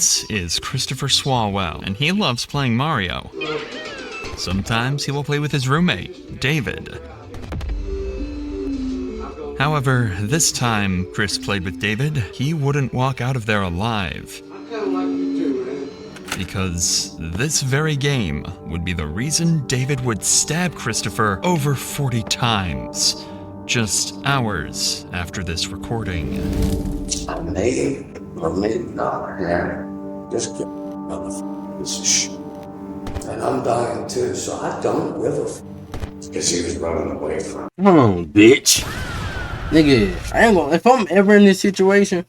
This is Christopher Swalwell, and he loves playing Mario. Sometimes he will play with his roommate, David. However, this time Chris played with David, he wouldn't walk out of there alive. Because this very game would be the reason David would stab Christopher over 40 times, just hours after this recording. I made $1 million here. This piece of shit. And I'm dying too, so I don't give a f. Because he was running away from. Come on, bitch. Nigga, I ain't gonna. If I'm ever in this situation,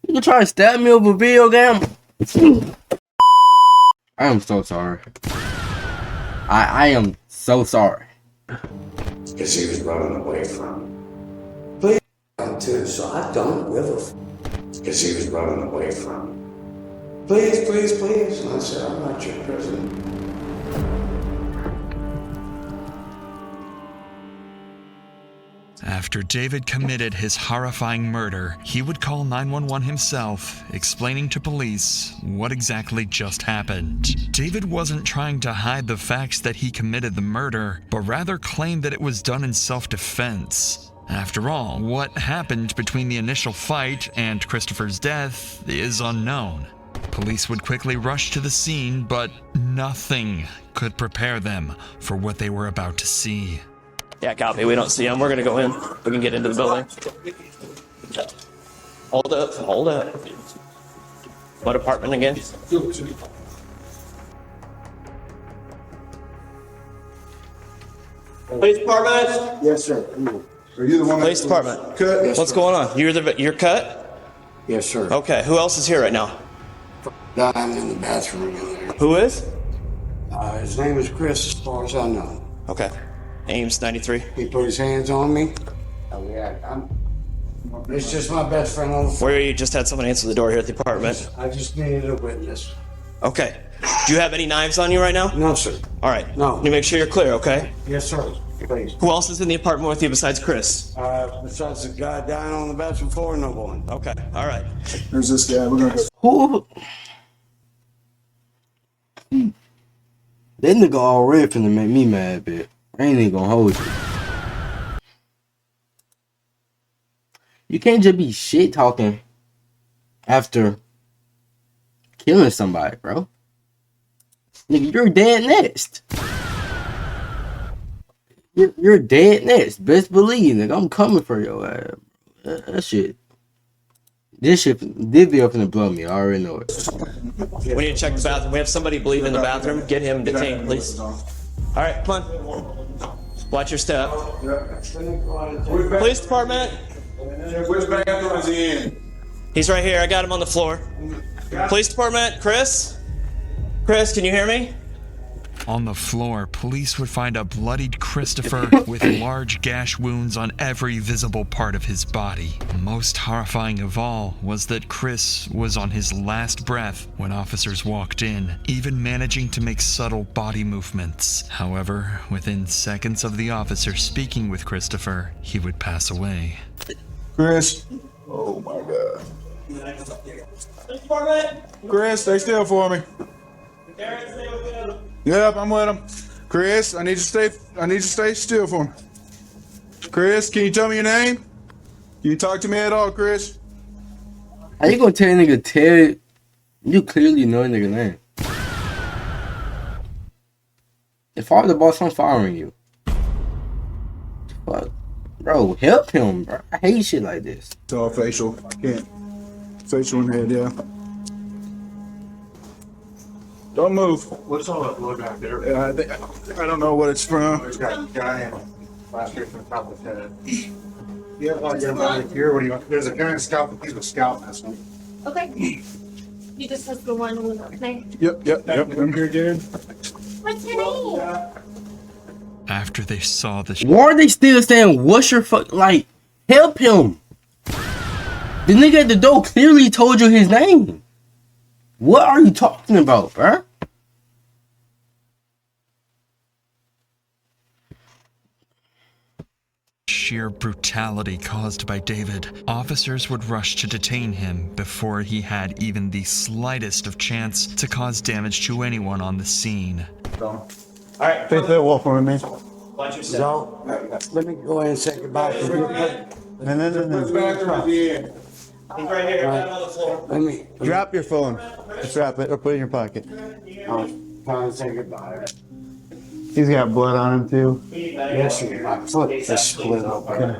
you can try to stab me over a video game. I am so sorry. I am so sorry. Because he was running away from. Please, too, so I don't give a f. Because he was running away from. Please, please, please. And I said, I'm not your prisoner. After David committed his horrifying murder, he would call 911 himself, explaining to police what exactly just happened. David wasn't trying to hide the facts that he committed the murder, but rather claimed that it was done in self-defense. After all, what happened between the initial fight and Christopher's death is unknown. Police would quickly rush to the scene, but nothing could prepare them for what they were about to see. Yeah, copy. We don't see him. We're gonna go in. We can get into the building. Hold up. Hold up. What apartment again? Police department. Yes, sir. Are you the one? Police department. Cut. What's going on? You're cut? Yes, sir. Okay. Who else is here right now? Dying in the bathroom in there. Who is? His name is Chris, as far as I know. Okay. Ames 93. He put his hands on me. Oh, yeah. It's just my best friend on the phone. Where you just had someone answer the door here at the apartment. I just needed a witness. Okay. Do you have any knives on you right now? No, sir. All right. No. Let me make sure you're clear, okay? Yes, sir. Please. Who else is in the apartment with you besides Chris? Besides the guy dying on the bathroom floor, no one. Okay. All right. There's this guy. We're gonna go. Who? That nigga already finna make me mad, bitch. I ain't even gonna hold you. You can't just be shit talking after killing somebody, bro. Nigga, you're dead next. You're dead next. Best believe, nigga. I'm coming for your ass. That shit. This video finna blow me. I already know it. We need to check the bathroom. We have somebody bleeding in the bathroom. Get him detained, please. All right, come on. Watch your step. Police department. Which bathroom is he in? He's right here. I got him on the floor. Police department. Chris? Chris, can you hear me? On the floor, police would find a bloodied Christopher with large gash wounds on every visible part of his body. Most horrifying of all was that Chris was on his last breath when officers walked in, even managing to make subtle body movements. However, within seconds of the officer speaking with Christopher, he would pass away. Chris. Oh my God. Chris, stay still for me. Yep, I'm with him. Chris, I need you to stay still for me. Chris, can you tell me your name? Can you talk to me at all, Chris? How you gonna tell a nigga Ted? You clearly know a nigga name. If I was the boss, I'm firing you. Fuck. Bro, help him, bro. I hate shit like this. It's all facial. Can't. Facial in head, yeah. Don't move. What's all that blood back there? I don't know what it's from. It's got a giant plaster from the top of his head. Yeah, like right here. What do you want? There's a giant scalp, piece of scalp missing. Okay. You just have to go one with our name. Yep. I'm here, dude. What's your name? After they saw the Why are they still saying, what's your fuck? Like, help him. The nigga at the door clearly told you his name. What are you talking about, bruh? sheer brutality caused by David, officers would rush to detain him before he had even the slightest of chance to cause damage to anyone on the scene. All right. Face that wall for me. Watch your step. Let me go ahead and say goodbye to you. He's right here. Down on the floor. Let me Drop your phone. Drop it or put it in your pocket. try and say goodbye. He's got blood on him too. Yes, my foot is split open.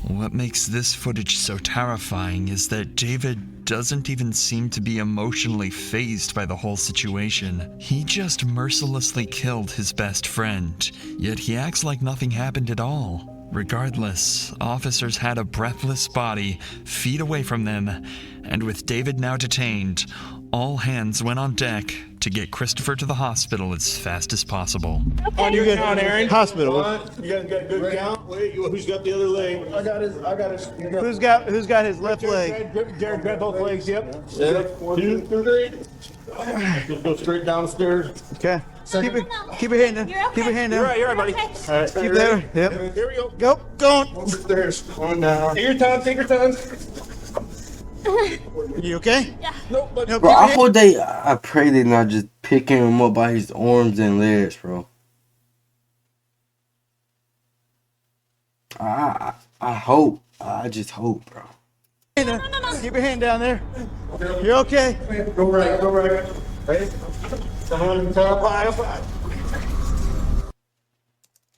What makes this footage so terrifying is that David doesn't even seem to be emotionally fazed by the whole situation. He just mercilessly killed his best friend, yet he acts like nothing happened at all. Regardless, officers had a breathless body feet away from them, and with David now detained, all hands went on deck to get Christopher to the hospital as fast as possible. On your count, Aaron. Hospital. You guys got good count? Wait, who's got the other leg? I got his. Who's got his left leg? Jared grabbed both legs, yep. 2, 3. Just go straight downstairs. Okay. Keep your hand down. Keep your hand down. You're right, buddy. All right. Keep there. Yep. Here we go. Go. Going. Upstairs. Going down. Take your time, take your time. You okay? Yeah. Nope, but Nope. Bro, keep your I hand- hope I pray they not just picking him up by his arms and legs, bro. I hope. I just hope, bro. Keep your hand down there. You're okay. go right, go right. Ready? Come on, top, high, up.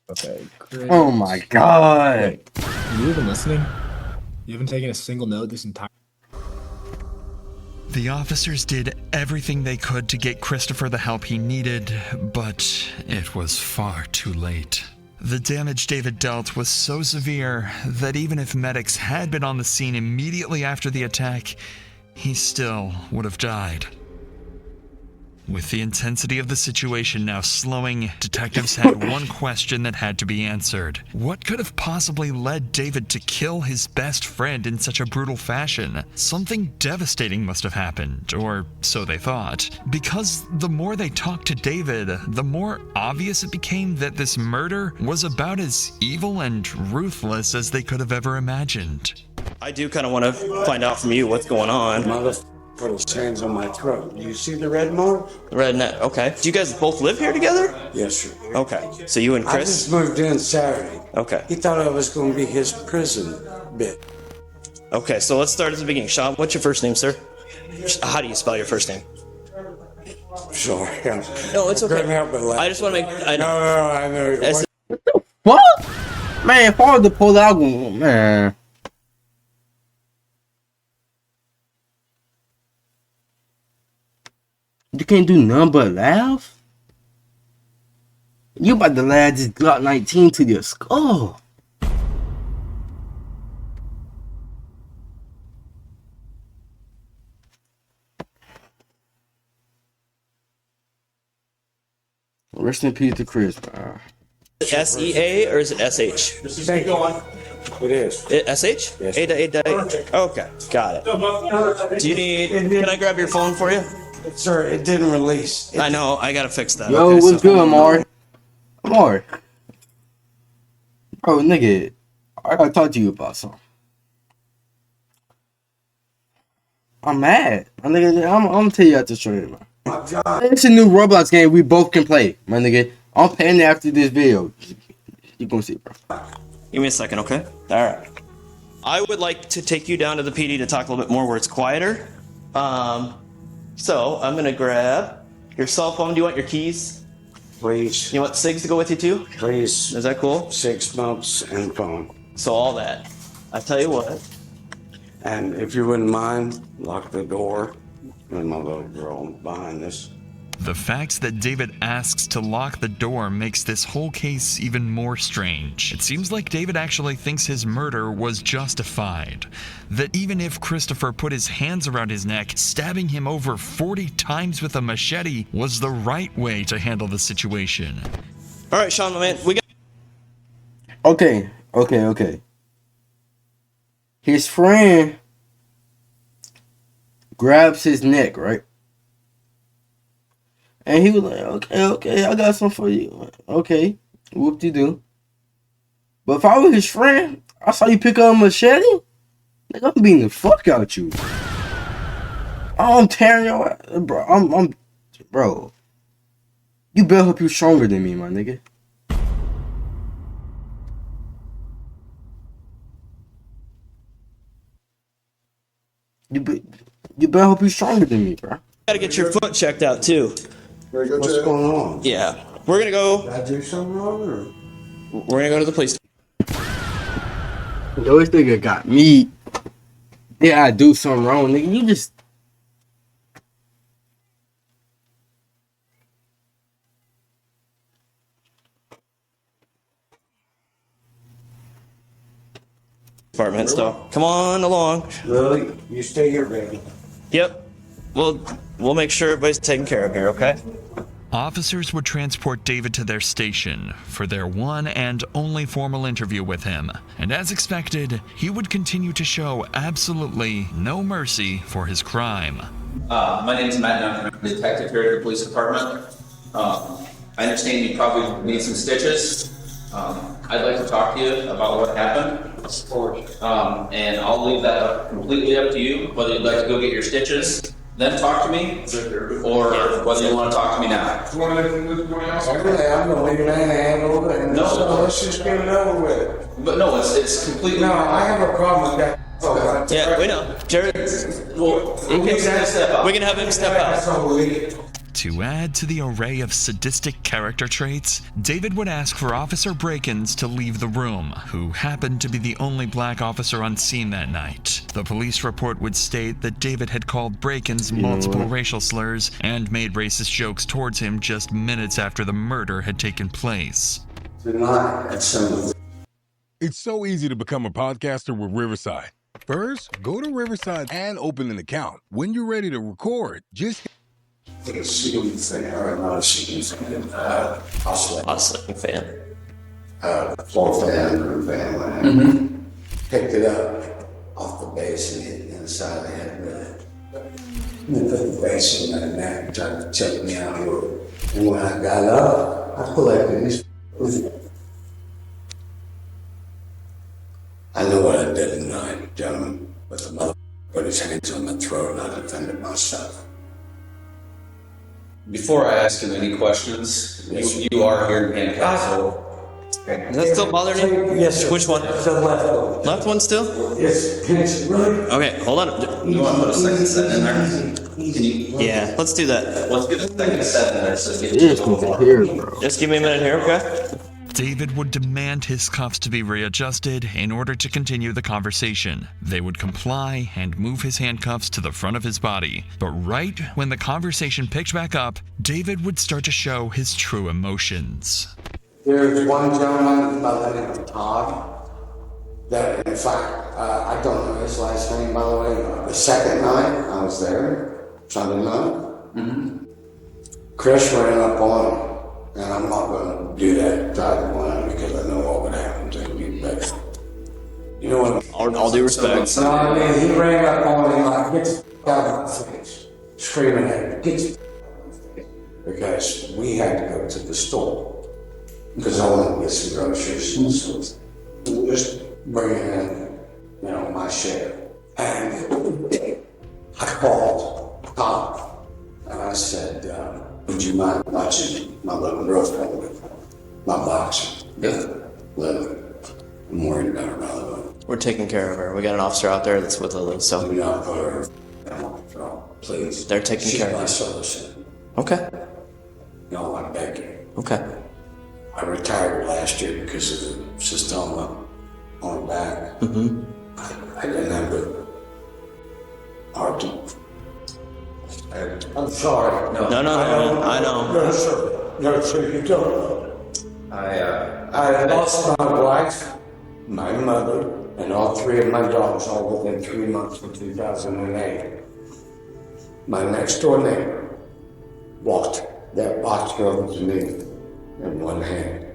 Okay, Chris. Oh my god. Wait, are you even listening? You haven't taken a single note this entire. The officers did everything they could to get Christopher the help he needed, but it was far too late. The damage David dealt was so severe that even if medics had been on the scene immediately after the attack, he still would have died. With the intensity of the situation now slowing, detectives had one question that had to be answered. What could have possibly led David to kill his best friend in such a brutal fashion? Something devastating must have happened, or so they thought. Because the more they talked to David, the more obvious it became that this murder was about as evil and ruthless as they could have ever imagined. I do kind of want to find out from you what's going on. Mother put his hands on my throat. Do you see the red mark? Red net. Okay. Do you guys both live here together? Yes, sir. Okay. So you and I Chris? just moved in Saturday. Okay. He thought I was going to be his prison bit. Okay. So let's start at the beginning. Sean, what's your first name, sir? How do you spell your first name? Sorry. No, it's okay. Couldn't help but laugh. I just want to make. I know. No, I know. It's- What? Man, if I was to pull out, man. You can't do nothing but laugh? You about to laugh this Glock 19 to your skull. Rest in peace to Chris, man. SEA or is it SH? Thank you. It is. SH? Yes. A. Okay, got it. Do you need? Can I grab your phone for you? Sir, it didn't release. I know. I gotta fix that. Yo, Okay, what's good, Amari? Amari. Bro, nigga, I gotta talk to you about something. I'm mad. My nigga, I'm gonna tell you after stream, man. It's a new Roblox game we both can play, my nigga. I'm paying after this video. You gonna see, bro. Give me a second, okay? All right. I would like to take you down to the PD to talk a little bit more where it's quieter. So I'm gonna grab your cell phone. Do you want your keys? Please. You want SIGs to go with you too? Please. Is that cool? 6 months and phone. So all that. I tell you what. And if you wouldn't mind, lock the door. And my little girl behind this. The fact that David asks to lock the door makes this whole case even more strange. It seems like David actually thinks his murder was justified. That even if Christopher put his hands around his neck, stabbing him over 40 times with a machete was the right way to handle the situation. All right, Sean, my man, we got. Okay. His friend grabs his neck, right? And he was like, okay, I got something for you. Okay, whoop-de-doo. But if I was his friend, I saw you pick up a machete, nigga, I'm beating the fuck out you. I'm tearing your ass, bro. Bro. You better hope you're stronger than me, my nigga. You better hope you're stronger than me, bro. Gotta get your foot checked out too. What's going on? Yeah. We're gonna go. Did I do something wrong or? We're gonna go to the police. Yo, this nigga got me. Yeah, I do something wrong, nigga. You just. Department still. Come on along. Really? You stay here, baby. Yep. We'll make sure everybody's taken care of here, okay? Officers would transport David to their station for their one and only formal interview with him. And as expected, he would continue to show absolutely no mercy for his crime. My name's Matt Duncan. I'm a detective here at the police department. I understand you probably need some stitches. I'd like to talk to you about what happened. Of course. And I'll leave that completely up to you, whether you'd like to go get your stitches, then talk to me, or whether you want to talk to me now. Okay, I'm gonna leave that hand over and let's just get it over with. But no, it's completely. No, I have a problem with that. Okay. Yeah, we know. Jared, well, we can have him step out. That's all we. To add to the array of sadistic character traits, David would ask for Officer Brakins to leave the room, who happened to be the only black officer on scene that night. The police report would state that David had called Brakins multiple racial slurs and made racist jokes towards him just minutes after the murder had taken place. Tonight at some. It's so easy to become a podcaster with Riverside. First, go to Riverside and open an account. When you're ready to record, just It's a ceiling thing, or not a ceiling thing. Awesome fan. Floor fan, room fan. Picked it up off the base and hit the inside of the head with it. And then put the base in my neck and tried to check me out. And when I got up, I collected these. I knew what I did tonight, gentlemen, but the mother put his hands on my throat and I defended myself. Before I ask you any questions, you are here in handcuffs, so. Does that still bother you? Yes, sir. Which one? The left one. Left one still? Yes, yes, really? Okay, hold on. You want to put a second set in there? Can you? Yeah, let's do that. Let's get a second set in there so it gets This nigga here, bro. Just give me a minute here, okay? David would demand his cuffs to be readjusted in order to continue the conversation. They would comply and move his handcuffs to the front of his body. But right when the conversation picked back up, David would start to show his true emotions. There's one gentleman by the name of Todd that, in fact, I don't know his last name, by the way. The second night I was there, Sunday night, Chris ran up on him. And I'm not going to do that type of one because I know what would happen to me. But you know what? All due respect. No, I mean, he ran up on me like, get the f*** out of my face. Screaming at me, get the f*** out of my face. Because we had to go to the store. Because I wanted to get some groceries and stuff. Just bring in, you know, my share. And I called Tom and I said, would you mind watching my little girlfriend with my box? Yeah. Lily. I'm worried about her, by the way. We're taking care of her. We got an officer out there that's with Lily, so. Do not put her on the phone, please. They're taking care of her. She's my solution. Okay. No, I beg you. Okay. I retired last year because of the cystoma on the back. I didn't have the heart to. I'm sorry. No, I know. No, sir. No, sir, you don't know. I lost my wife, my mother, and all three of my dogs all within 3 months of 2008. My next door neighbor walked that box over to me in one hand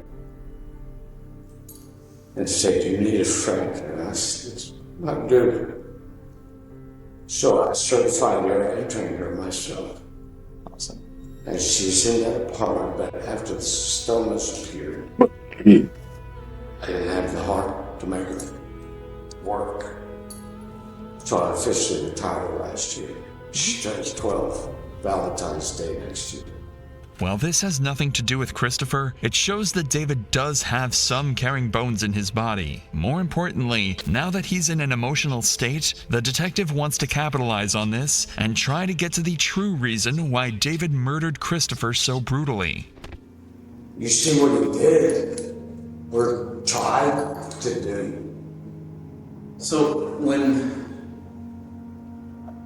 and said, "You need a friend." And I said, "I do." So I certified her and trained her myself. Awesome. And she's in that apartment, but after the stomas appeared, I didn't have the heart to make it work. So I officially retired last year. She turns 12, Valentine's Day next year. While this has nothing to do with Christopher, it shows that David does have some caring bones in his body. More importantly, now that he's in an emotional state, the detective wants to capitalize on this and try to get to the true reason why David murdered Christopher so brutally. You see what he did? We're trying to do. So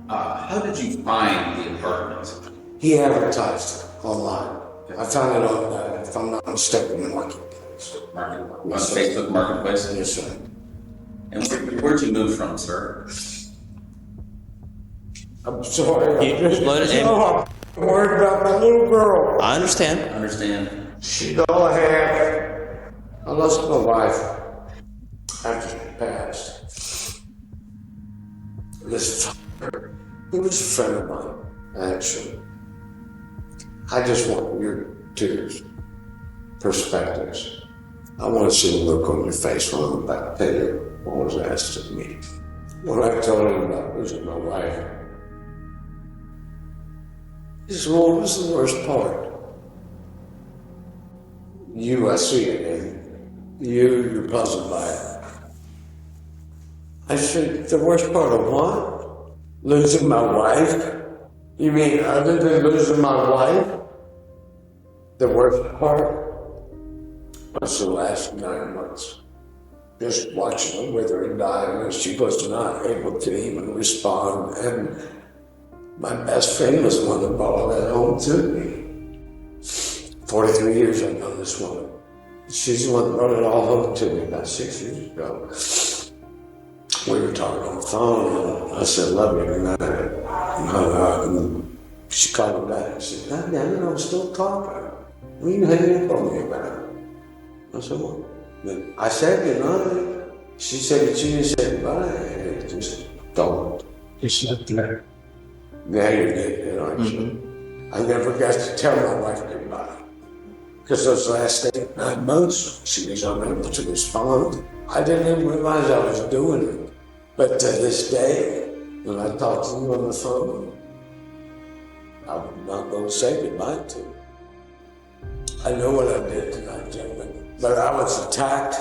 how did you find the apartment? He advertised it online. I found it on, if I'm not mistaken, Marketplace. On Facebook Marketplace? Yes, sir. And where'd you move from, sir? I'm sorry. I'm worried about my little girl. I understand. She's all I have. I lost my wife after she passed. This he was a friend of mine, actually. I just want your two perspectives. I want to see the look on your face when I'm about to tell you what was asked of me. When I told him about losing my wife, he said, "What was the worst part?" I see it in you're puzzled by it. I said, "The worst part of what? Losing my wife? You mean other than losing my wife? The worst part was the last 9 months. Just watching her wither and die when she was not able to even respond. And my best friend was the one that brought all that home to me. 43 years I've known this woman. She's the one that brought it all home to me about 6 years ago. We were talking on the phone, and I said, "Love you, good night." And hung up, and she called me back and said, "God damn it, I'm still talking. What are you hanging up on me about?" I said, "What?" Then I said good night. She said that she didn't say goodbye. And just don't. You should have. Now you're getting it, aren't you? I never got to tell my wife goodbye. Because those last 8, 9 months, she was unable to respond. I didn't even realize I was doing it. But to this day, when I talk to you on the phone, I'm not going to say goodbye to you. I know what I did tonight, gentlemen, but I was attacked.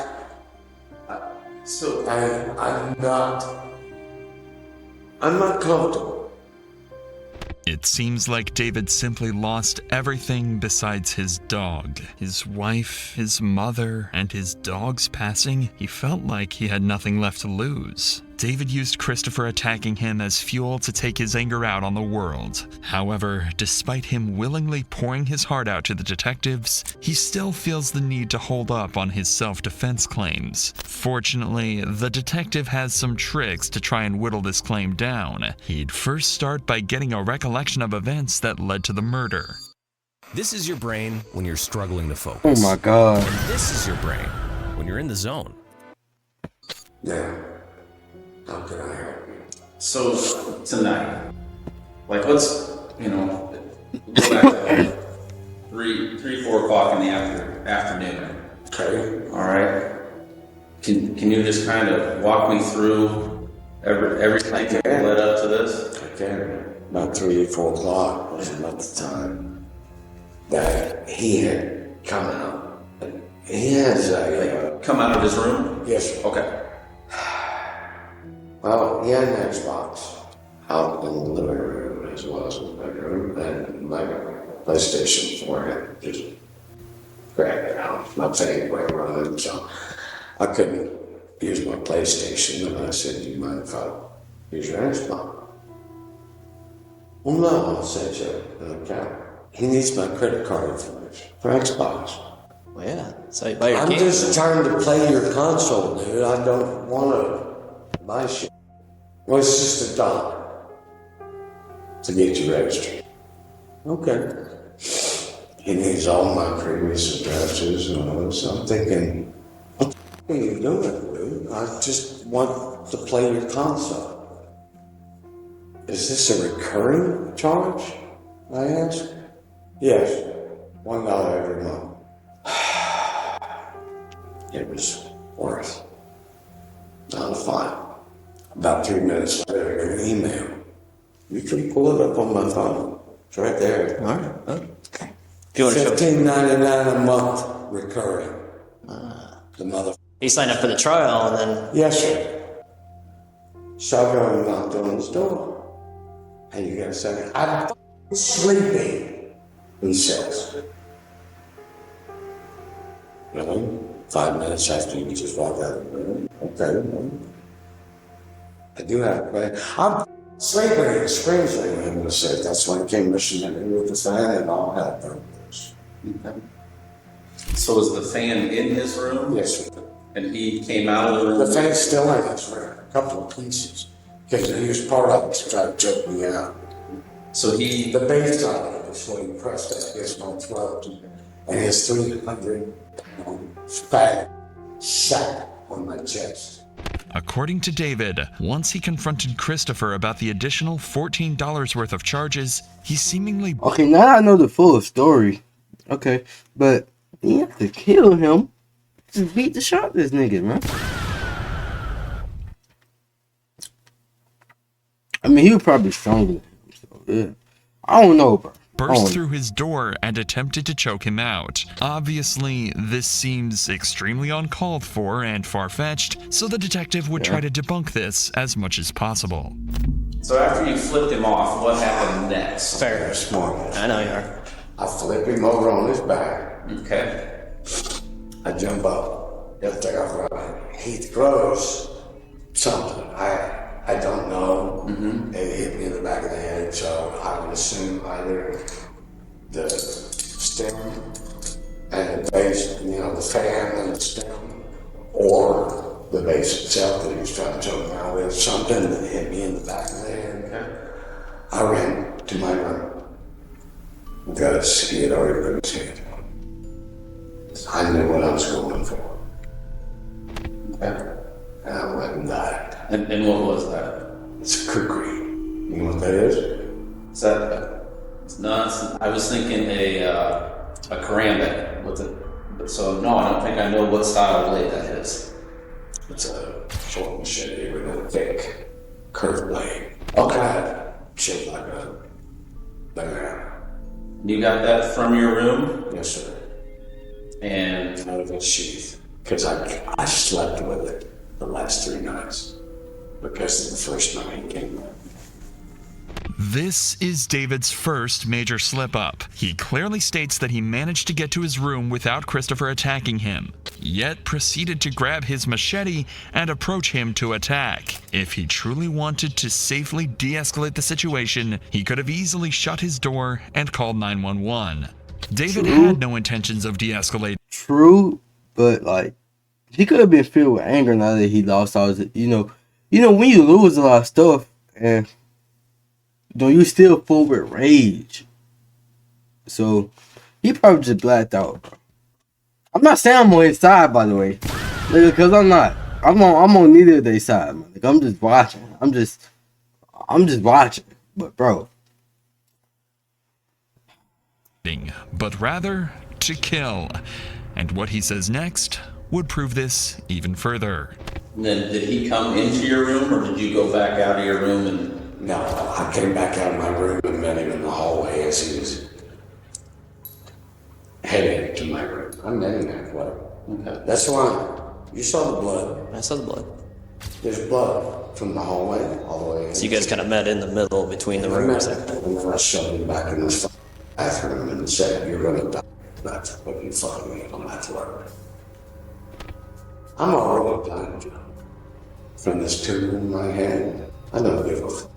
And I'm not comfortable. It seems like David simply lost everything besides his dog. His wife, his mother, and his dog's passing, he felt like he had nothing left to lose. David used Christopher attacking him as fuel to take his anger out on the world. However, despite him willingly pouring his heart out to the detectives, he still feels the need to hold up on his self-defense claims. Fortunately, the detective has some tricks to try and whittle this claim down. He'd first start by getting a recollection of events that led to the murder. This is your brain when you're struggling to focus. Oh my God. And this is your brain when you're in the zone. Yeah. How can I help you? So tonight, like let's, go back to 3, 4 o'clock in the afternoon. Okay. All right. Can you just kind of walk me through everything that led up to this? I can. About 3 or 4 o'clock was about the time that he had come out. He has come out of his room? Yes, sir. Okay. Well, he had an Xbox out in the living room as well as in the bedroom, and my PlayStation 4 had just grabbed it out. My thing went running, so I couldn't use my PlayStation, and I said, "Do you mind if I use your Xbox?" "Well, no," I said, "okay." He needs my credit card information for Xbox. Well, yeah, so you buy your I'm game. just trying to play your console, dude. I don't want to buy shit. Well, it's just $1 to get you registered. Okay. He needs all my previous addresses and all this. I'm thinking, what the are you doing, dude? I just want to play your console. Is this a recurring charge? I asked. Yes, $1 every month. It was Worse. I'm fine. About 3 minutes later, I get an email. You can pull it up on my phone. It's right there. All right. Okay. If you want to show $15.99 a month recurring. The mother. he signed up for the trial and then Yes, sir. Shotgun knocked on his door. And you got a second. I'm sleeping, he says. Really? 5 minutes after you just walked out of the room. Okay. I do have a plan. I'm sleeping and screams like I'm gonna say that's when I came missing with the fan and all hell broke loose. Okay. So was the fan in his room? Yes, sir. And he came out of the room? The fan's still in his room, a couple of pieces. Because he was part of it to try to choke me out. So he... The base on it is what he pressed up against my throat. And his 300-pound fat sat on my chest. According to David, once he confronted Christopher about the additional $14 worth of charges, he seemingly... Okay, now I know the full story. Okay, but you have to kill him. Just beat the shot this nigga, man. I mean, he was probably stronger than him, so yeah. I don't know, bro. burst through his door and attempted to choke him out. Obviously, this seems extremely uncalled for and far-fetched, so the detective would try to debunk this as much as possible. So after you flipped him off, what happened next? Very smart. I know you are. I flip him over on his back. Okay. I jump up. He'll take off running. He throws something. I don't know. It hit me in the back of the head, so I would assume either the stem and the base, the fan and the stem, or the base itself that he was trying to choke me out with. Something that hit me in the back of the head. I ran to my room because he had already put his hand on. I knew what I was going for. And I went and died. And what was that? It's a kukri. You know what that is? Is that no? I was thinking a karambit with it. So no, I don't think I know what style of blade that is. It's a short machete with a thick, curved blade. Okay. Shaped like a banana. You got that from your room? Yes, sir. And out of its sheath. Because I slept with it the last 3 nights. Because the first night he came back. This is David's first major slip-up. He clearly states that he managed to get to his room without Christopher attacking him, yet proceeded to grab his machete and approach him to attack. If he truly wanted to safely de-escalate the situation, he could have easily shut his door and called 911. David had no intentions of de-escalating. True, but he could have been filled with anger now that he lost all his, when you lose a lot of stuff, and you still full with rage. So he probably just blacked out, bro. I'm not saying I'm on his side, by the way, because I'm not. I'm on neither of their side, man. I'm just watching. I'm just watching. But bro, but rather to kill. And what he says next would prove this even further. And then did he come into your room, or did you go back out of your room and... No, I came back out of my room and met him in the hallway as he was heading to my room. I met him halfway. Okay. That's why you saw the blood. I saw the blood. There's blood from the hallway all the way in. So you guys kind of met in the middle between the rooms there. And then I shoved him back in this bathroom and said, "You're gonna die. That's what you find me on that floor." I'm already dying from this tumor in my hand. I don't give a f,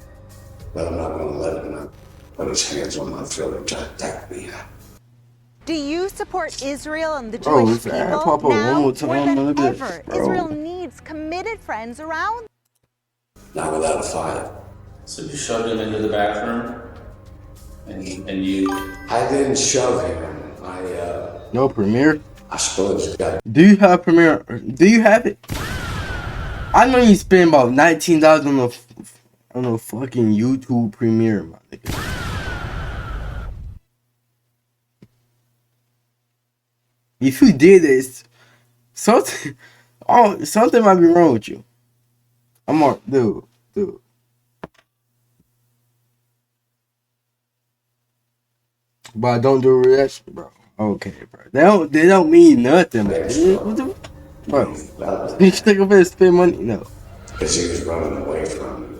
but I'm not gonna let him put his hands on my throat and try to attack me. Do you support Israel and the Bro, Jewish this ad people? pop up Now, one more more time, than look at ever, this, bro. Israel needs committed friends around. Not without a fight. So you shoved him into the bathroom, and you... I didn't shove him. no Premiere. I suppose you got. Do you have Premiere? Do you have it? I know you spend about $19 on a fucking YouTube Premiere, my nigga. If you did this, something Oh, something might be wrong with you. I'm on, dude. But I don't do a reaction, bro. Okay, bro. They don't mean nothing, man. What the, bro? You think I'm gonna spend money? No. Because he was running away from me.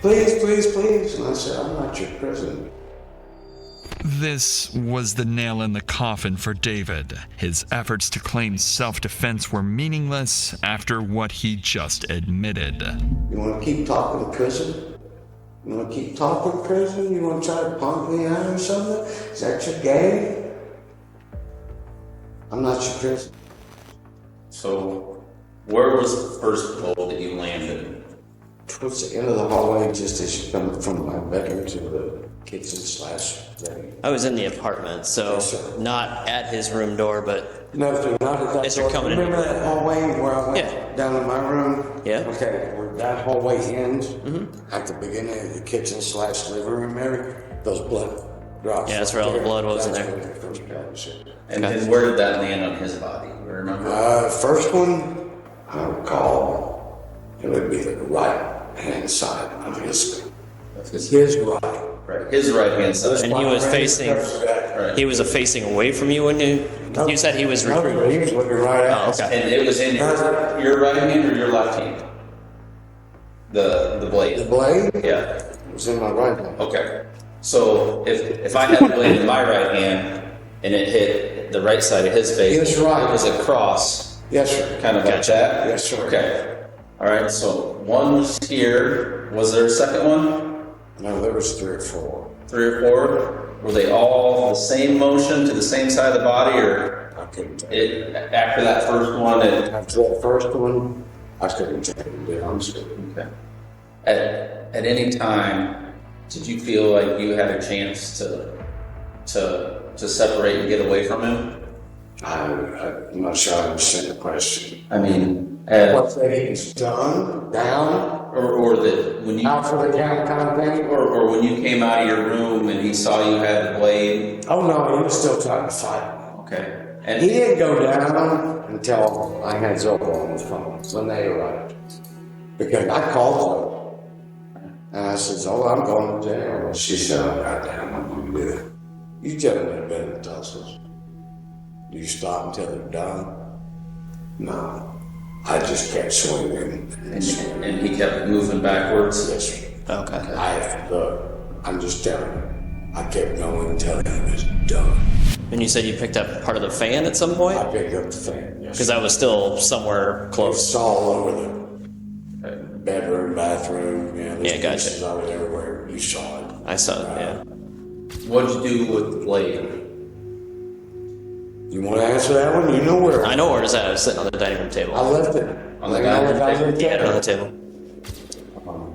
Please, please, please. And I said, I'm not your prisoner. This was the nail in the coffin for David. His efforts to claim self-defense were meaningless after what he just admitted. You want to keep talking to prison? You want to keep talking to prison? You want to try to punk me out or something? Is that your game? I'm not your prisoner. So, where was the first blow that you landed? Towards the end of the hallway, just as you come from my bedroom to the kitchen/living. I was in the apartment, so Yes, not at his room door, but no, not at that as you're door. coming in. Remember that hallway where I went down to my room? Yeah. Okay, where that hallway ends, at the beginning of the kitchen/living room area, those blood drops. Yeah, that's where all the blood was in That's there. where they first got the shit. And where did that land on his body? You remember? First one, I recall, it would be the right-hand side of his right. Right, his right hand side. And he was facing. Right. He was facing away from you when you said he was No, recruiting. he was looking right at us. Okay. And it was in your right hand or your left hand? The blade. The blade? Yeah. It was in my right hand. Okay. So if I had the blade in my right hand and it hit the right side of his face, Yes, right. it was a cross, Yes, sir. kind of like that? Yes, sir. Okay. All right, so one was here. Was there a second one? No, there was 3 or 4. 3 or 4? Were they all the same motion to the same side of the body, or I couldn't tell you. after that first one? After that first one, I couldn't tell you, to be honest with you. Okay. At any time, did you feel like you had a chance to separate and get away from him? I'm not sure I understand the question. I mean, What he's done, down, or that when you out for the count kind of thing? or when you came out of your room and he saw you had the blade. Oh no, he was still trying to fight. Okay. And He didn't go down until I had Zola on the phone when they arrived. Because I called Zola. And I said, Zola, I'm going to jail. And she said, oh, goddamn, I'm going to do it. You gentlemen have been in tussles. Do you stop until they're done? No. I just kept swinging. and he kept moving backwards. Yes, sir. Okay. Look, I'm just telling you. I kept going until it was done. And you said you picked up part of the fan at some point? I picked up the fan, yes. Because that was still somewhere close. It's all over the bedroom, bathroom, Yeah, gotcha. pieces of it everywhere. You saw it. I saw it, yeah. What'd you do with the blade? You want to answer that one? You know where. I know where it's at. I was sitting on the dining room table. I left it. On the dining room Yeah, on the table.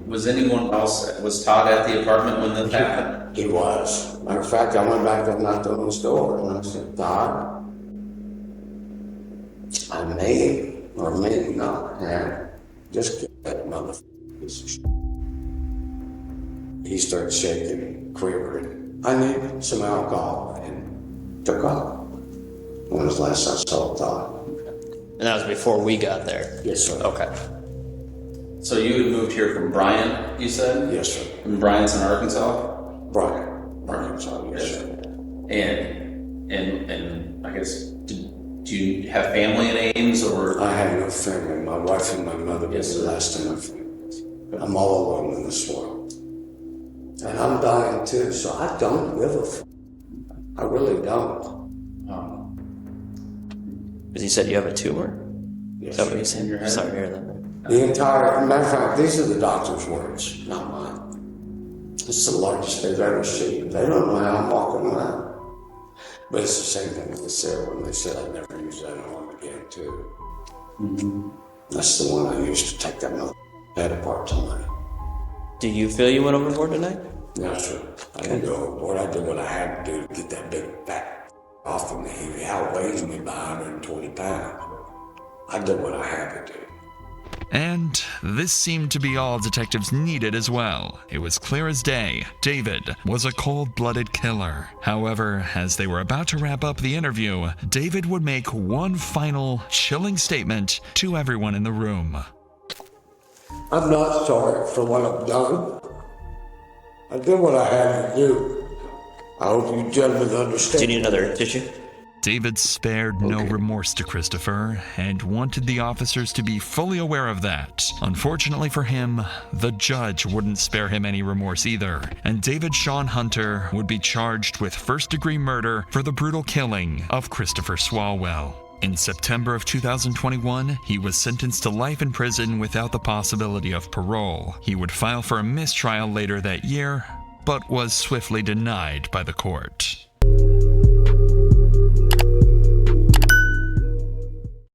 Was anyone else? Was Todd at the apartment when this happened? He was. Matter of fact, I went back and knocked on his door and I said, Todd, I may or may not have just get that motherfucker piece of shit. He started shaking, quivering. I needed some alcohol and took off. When was the last I saw Todd? And that was before we got there. Yes, sir. Okay. So you had moved here from Bryant, you said? Yes, sir. From Bryant's in Arkansas? Brian, Arkansas, yes, sir. And I guess, do you have family in Ames or? I have no family. My wife and my mother was the last of my family. I'm all alone in this world. And I'm dying too, so I don't give a f. I really don't. Because you said you have a tumor? Yes, Is that what sir. you said? Sorry to hear that. The entire, matter of fact, these are the doctor's words, not mine. It's the largest they've ever seen. They don't know how I'm walking around. But it's the same thing they said when they said I'd never use that arm again, too. That's the one I used to take that mother head apart tonight. Do you feel you went overboard tonight? No, sir. I didn't go overboard. I did what I had to do to get that big fat off of me. He outweighs me by 120 pounds. I did what I had to do. And this seemed to be all detectives needed as well. It was clear as day, David was a cold-blooded killer. However, as they were about to wrap up the interview, David would make one final, chilling statement to everyone in the room. I'm not sorry for what I've done. I did what I had to do. I hope you gentlemen understand. Do you need another tissue? David spared no remorse to Christopher and wanted the officers to be fully aware of that. Unfortunately for him, the judge wouldn't spare him any remorse either, and David Sean Hunter would be charged with first-degree murder for the brutal killing of Christopher Swalwell. In September of 2021, he was sentenced to life in prison without the possibility of parole. He would file for a mistrial later that year, but was swiftly denied by the court.